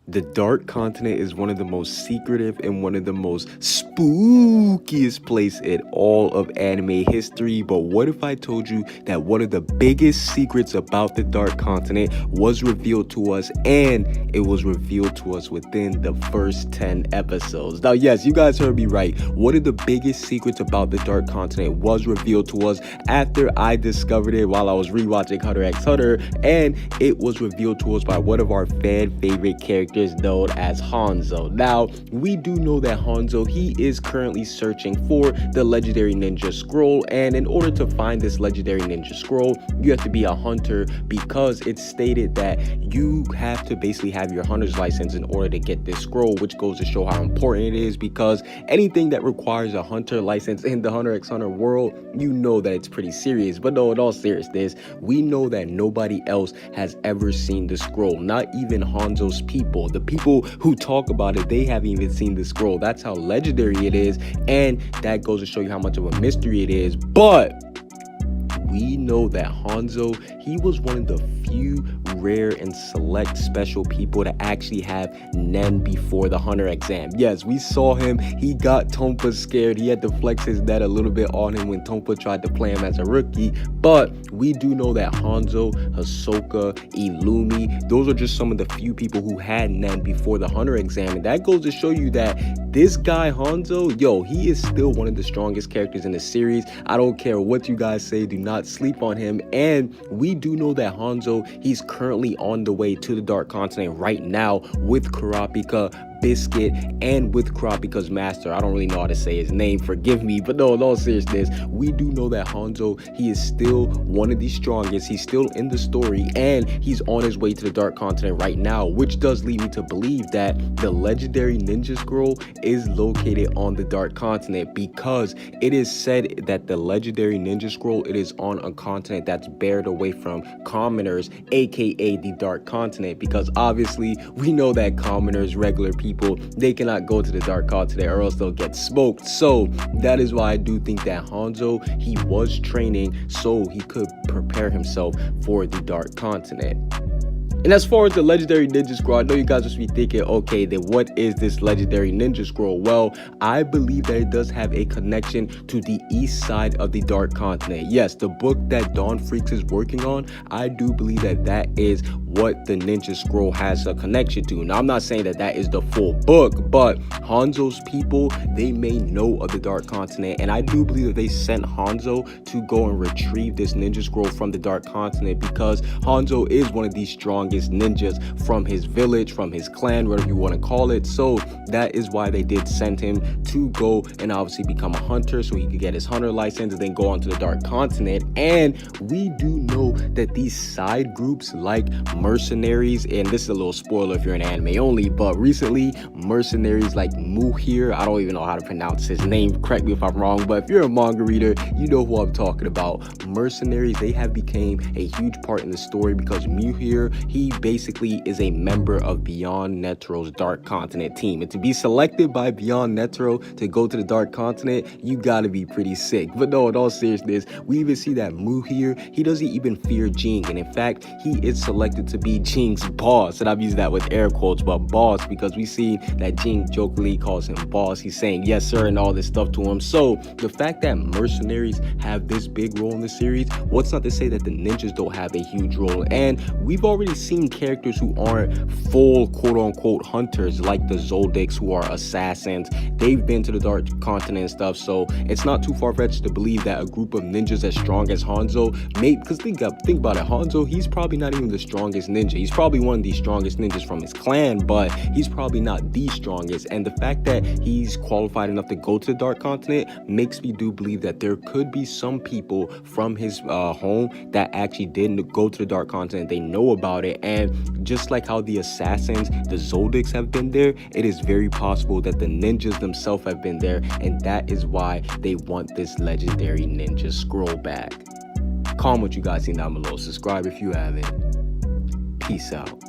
The Dark Continent is one of the most secretive and one of the most spookiest place in all of anime history. But what if I told you that one of the biggest secrets about the Dark Continent was revealed to us, and it was revealed to us within the first 10 episodes? Now, yes, you guys heard me right. One of the biggest secrets about the Dark Continent was revealed to us after I discovered it while I was rewatching Hunter x Hunter, and it was revealed to us by one of our fan favorite characters known as Hanzo. Now, we do know that Hanzo, he is currently searching for the legendary ninja scroll, and in order to find this legendary ninja scroll, you have to be a hunter, because it's stated that you have to basically have your hunter's license in order to get this scroll, which goes to show how important it is, because anything that requires a hunter license in the Hunter x Hunter world, you know that it's pretty serious. But no, in all seriousness, we know that nobody else has ever seen the scroll, not even Hanzo's people. The people who talk about it, they haven't even seen the scroll. That's how legendary it is, and that goes to show you how much of a mystery it is. But we know that Hanzo, he was one of the few rare and select special people to actually have Nen before the Hunter exam. Yes, we saw him. He got Tonfa scared. He had to flex his net a little bit on him when Tonfa tried to play him as a rookie. But we do know that Hanzo, Hisoka, Illumi, those are just some of the few people who had Nen before the Hunter exam. And that goes to show you that this guy Hanzo, yo, he is still one of the strongest characters in the series. I don't care what you guys say, do not sleep on him. And we do know that Hanzo, he's currently on the way to the Dark Continent right now with Kurapika, Biscuit, and with Kurapika's master. I don't really know how to say his name, forgive me, but no, in all seriousness, we do know that Hanzo, he is still one of the strongest. He's still in the story, and he's on his way to the Dark Continent right now, which does lead me to believe that the legendary ninja scroll is located on the Dark Continent, because it is said that the legendary ninja scroll, it is on a continent that's buried away from commoners, aka the Dark Continent, because obviously we know that commoners, regular people, they cannot go to the Dark Continent or else they'll get smoked. So that is why I do think that Hanzo, he was training so he could prepare himself for the Dark Continent. And as far as the legendary ninja scroll, I know you guys must be thinking, okay, then what is this legendary ninja scroll? Well, I believe that it does have a connection to the east side of the Dark Continent. Yes, the book that Dawn Freaks is working on, I do believe that that is what the ninja scroll has a connection to. Now, I'm not saying that that is the full book, but Hanzo's people, they may know of the Dark Continent, and I do believe that they sent Hanzo to go and retrieve this ninja scroll from the Dark Continent, because Hanzo is one of the strongest ninjas from his village, from his clan, whatever you want to call it. So that is why they did send him to go and obviously become a hunter, so he could get his hunter license and then go on to the Dark Continent. And we do know that these side groups like mercenaries, and this is a little spoiler if you're an anime only, but recently mercenaries like Muhir, I don't even know how to pronounce his name, correct me if I'm wrong, but if you're a manga reader, you know who I'm talking about. Mercenaries, they have become a huge part in the story, because Muhir, he basically is a member of Beyond Netro's Dark Continent team, and to be selected by Beyond Netro to go to the Dark Continent, you gotta be pretty sick. But no, in all seriousness, we even see that Muhir, he doesn't even fear Jing, and in fact, he is selected to be Jing's boss, and I'm using that with air quotes, but boss, because we see that Jing jokingly calls him boss. He's saying yes sir and all this stuff to him. So the fact that mercenaries have this big role in the series, what's not to say that the ninjas don't have a huge role? And we've already seen characters who aren't full quote-unquote hunters, like the Zoldycks, who are assassins. They've been to the Dark Continent and stuff, so it's not too far-fetched to believe that a group of ninjas as strong as Hanzo may, because think about it, Hanzo, he's probably not even the strongest ninja. He's probably one of the strongest ninjas from his clan, but he's probably not the strongest. And the fact that he's qualified enough to go to the Dark Continent makes me do believe that there could be some people from his home that actually didn't go to the Dark Continent. They know about it, and just like how the assassins, the Zoldycks, have been there, it is very possible that the ninjas themselves have been there, and that is why they want this legendary ninja scroll back. Comment what you guys think down below. Subscribe if you haven't. Peace out.